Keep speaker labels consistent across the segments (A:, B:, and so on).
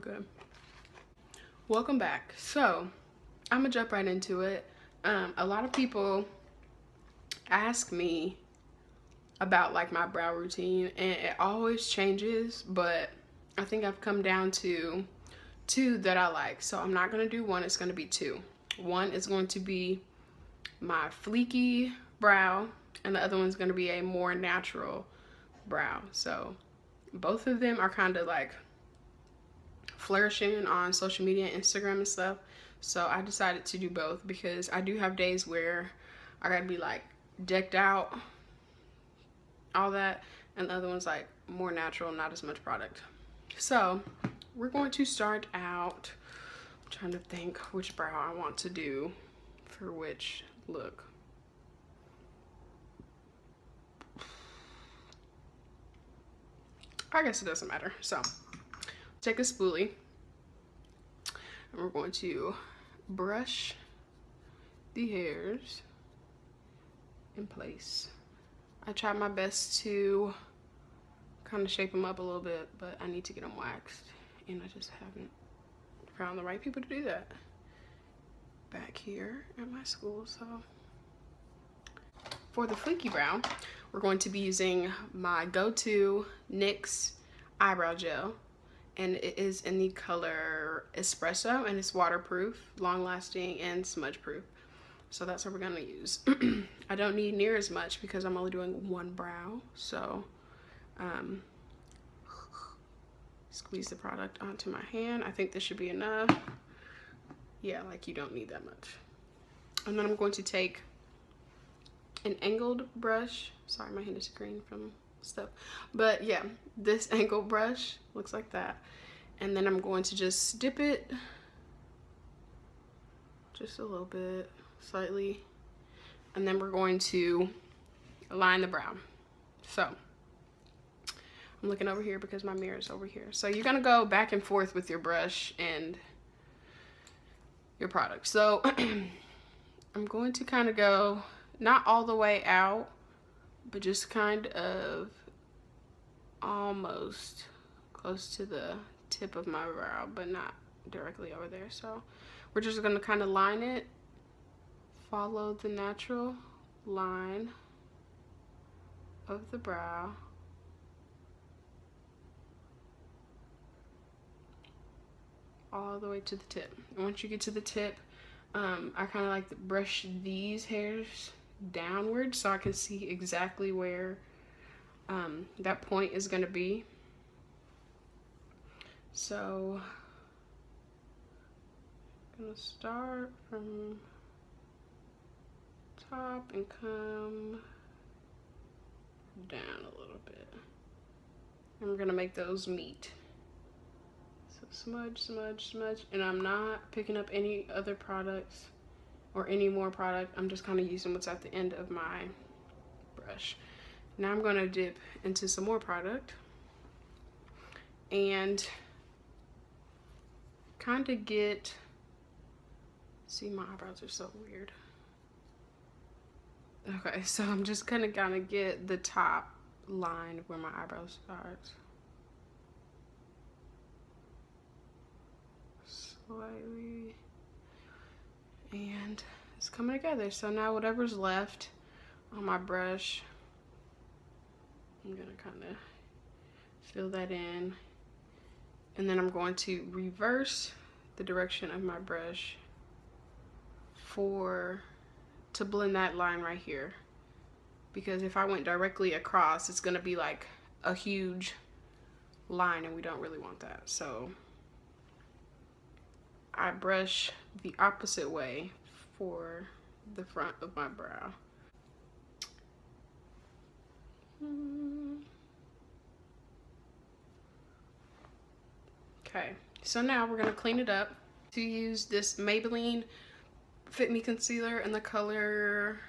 A: good. Welcome back. So I'm gonna jump right into it. A lot of people ask me about like my brow routine, and it always changes, but I think I've come down to two that I like. So I'm not gonna do one, it's gonna be two. One is going to be my fleeky brow, and the other one's gonna be a more natural brow. So both of them are kind of like flourishing on social media, Instagram and stuff. So I decided to do both because I do have days where I gotta be like decked out, all that, and the other one's like more natural, not as much product. So we're going to start out, I'm trying to think which brow I want to do for which look. I guess it doesn't matter. So take a spoolie and we're going to brush the hairs in place. I tried my best to kind of shape them up a little bit, but I need to get them waxed and I just haven't found the right people to do that back here at my school. So for the fleeky brow, we're going to be using my go-to NYX eyebrow gel, and it is in the color Espresso, and it's waterproof, long-lasting, and smudge-proof. So that's what we're gonna use. I don't need near as much because I'm only doing one brow. So squeeze the product onto my hand. I think this should be enough. Yeah, like you don't need that much. And then I'm going to take an angled brush. Sorry, my hand is green from stuff. But yeah, this angled brush looks like that. And then I'm going to just dip it just a little bit, slightly. And then we're going to line the brow. So I'm looking over here because my mirror is over here. So you're gonna go back and forth with your brush and your product. So I'm going to kind of go not all the way out, but just kind of almost close to the tip of my brow, but not directly over there. So we're just gonna kind of line it, follow the natural line of the brow. All the way to the tip. And once you get to the tip, I kind of like to brush these hairs downward so I can see exactly where that point is going to be. So I'm going to start from top and come down a little bit. And we're going to make those meet. Smudge, smudge, smudge, and I'm not picking up any other products or any more product. I'm just kind of using what's at the end of my brush. Now I'm going to dip into some more product and kind of get, see, my eyebrows are so weird. Okay, so I'm just gonna kind of get the top line of where my eyebrow starts. Slightly, and it's coming together. So now whatever's left on my brush, I'm gonna kind of fill that in, and then I'm going to reverse the direction of my brush to blend that line right here, because if I went directly across, it's gonna be like a huge line and we don't really want that. So I brush the opposite way for the front of my brow. Okay, so now we're gonna clean it up. To use this Maybelline Fit Me Concealer in the color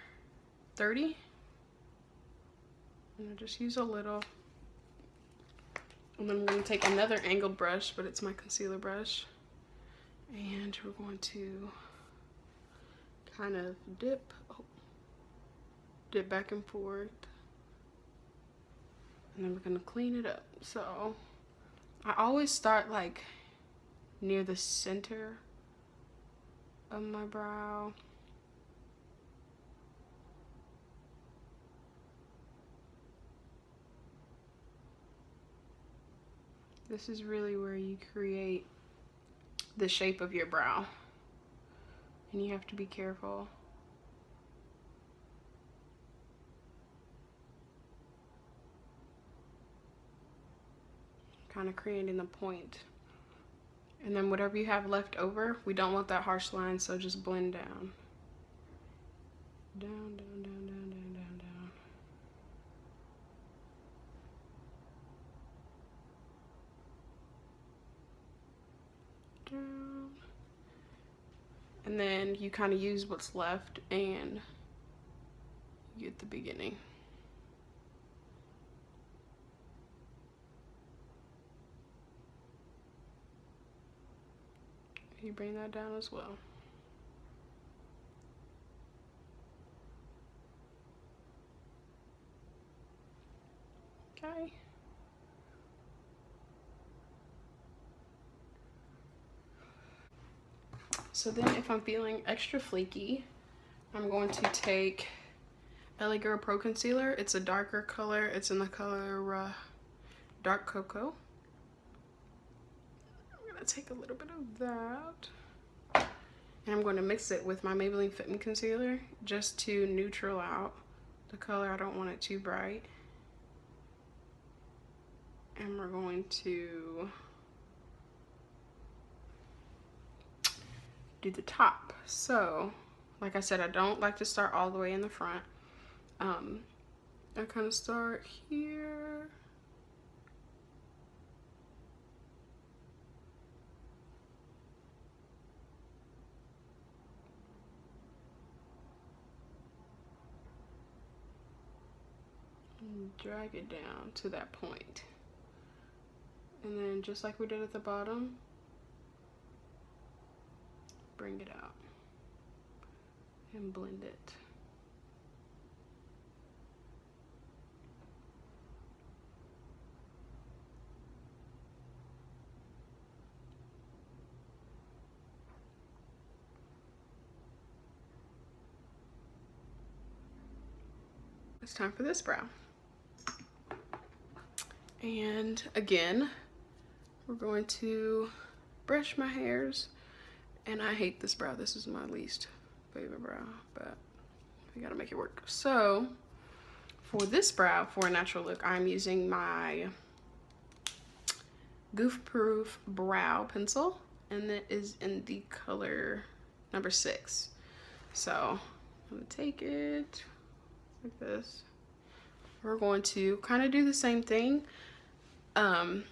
A: 30. I'm gonna just use a little. And then I'm gonna take another angled brush, but it's my concealer brush. And we're going to kind of dip back and forth, and then we're gonna clean it up. So I always start like near the center of my brow. This is really where you create the shape of your brow, and you have to be careful. Kind of creating the point. And then whatever you have left over, we don't want that harsh line, so just blend down. Down, down, down, down, down, down, down. Down. And then you kind of use what's left and you get the beginning. You bring that down as well. Okay. So then if I'm feeling extra fleeky, I'm going to take LA Girl Pro Concealer. It's a darker color. It's in the color Dark Cocoa. I'm gonna take a little bit of that. And I'm going to mix it with my Maybelline Fit Me Concealer just to neutral out the color. I don't want it too bright. And we're going to do the top. So, like I said, I don't like to start all the way in the front. I kind of start here. And drag it down to that point. And then just like we did at the bottom, bring it out and blend it. It's time for this brow. And again, we're going to brush my hairs. And I hate this brow. This is my least favorite brow, but we gotta make it work. So for this brow, for a natural look, I'm using my Goof Proof Brow Pencil, and it is in the color number 6. So I'm gonna take it like this. We're going to kind of do the same thing. I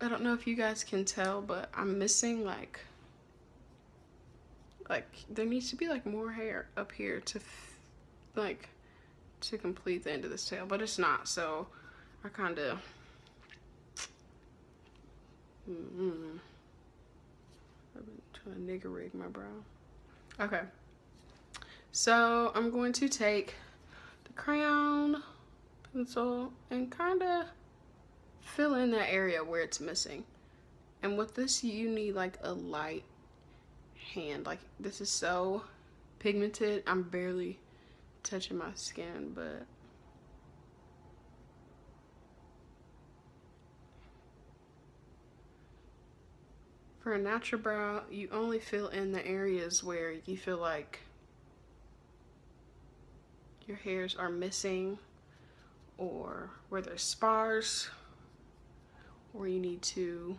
A: don't know if you guys can tell, but I'm missing like there needs to be like more hair up here to to complete the end of this tail, but it's not. So I kind of I've been trying to nigger rig my brow. Okay, so I'm going to take the crayon pencil and kind of fill in that area where it's missing. And with this, you need like a light hand. Like, this is so pigmented, I'm barely touching my skin, but for a natural brow, you only fill in the areas where you feel like your hairs are missing, or where there's sparse, or you need to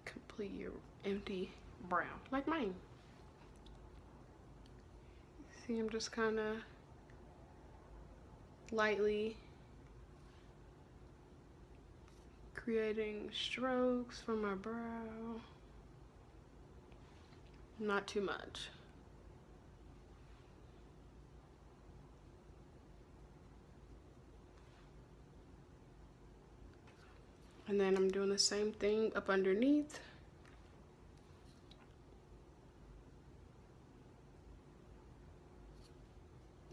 A: complete your empty brow, like mine. See, I'm just kind of lightly creating strokes for my brow. Not too much. And then I'm doing the same thing up underneath.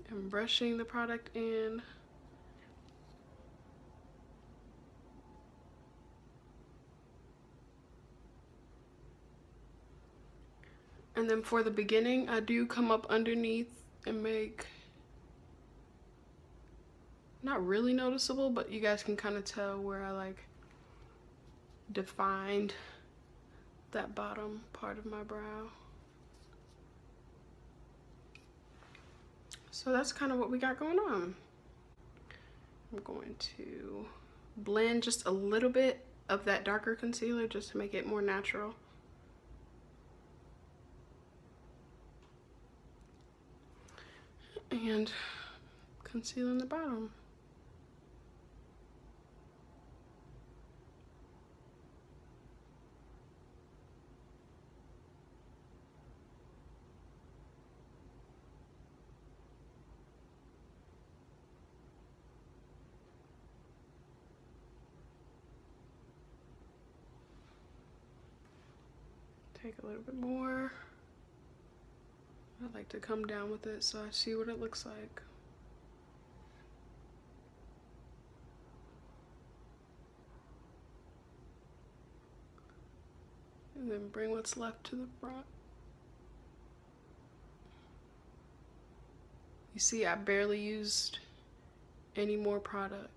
A: I'm brushing the product in. And then for the beginning, I do come up underneath and make, not really noticeable, but you guys can kind of tell where I like defined that bottom part of my brow. So that's kind of what we got going on. I'm going to blend just a little bit of that darker concealer just to make it more natural. And conceal in the bottom. Take a little bit more. I like to come down with it so I see what it looks like. And then bring what's left to the front. You see, I barely used any more product.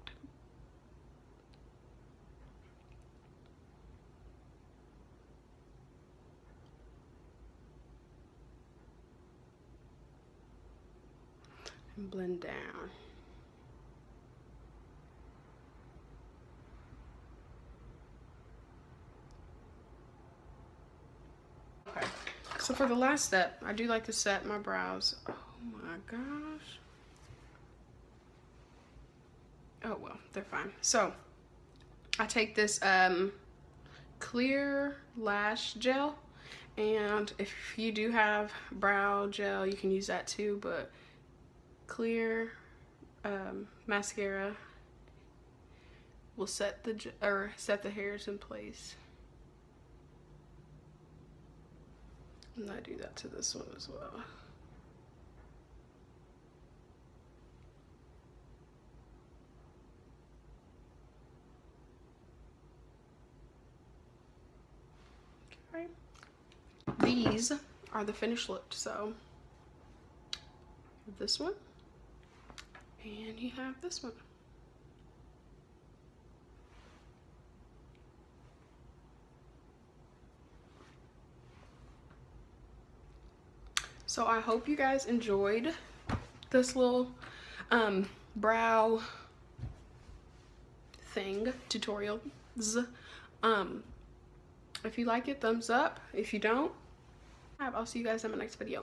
A: And blend down. Okay, so for the last step, I do like to set my brows. Oh my gosh. Oh well, they're fine. So I take this clear lash gel, and if you do have brow gel, you can use that too, but clear mascara will set the hairs in place. And I do that to this one as well. Okay. These are the finished look. So this one, and you have this one. So I hope you guys enjoyed this little brow thing tutorials. If you like it, thumbs up. If you don't, I'll see you guys in my next video.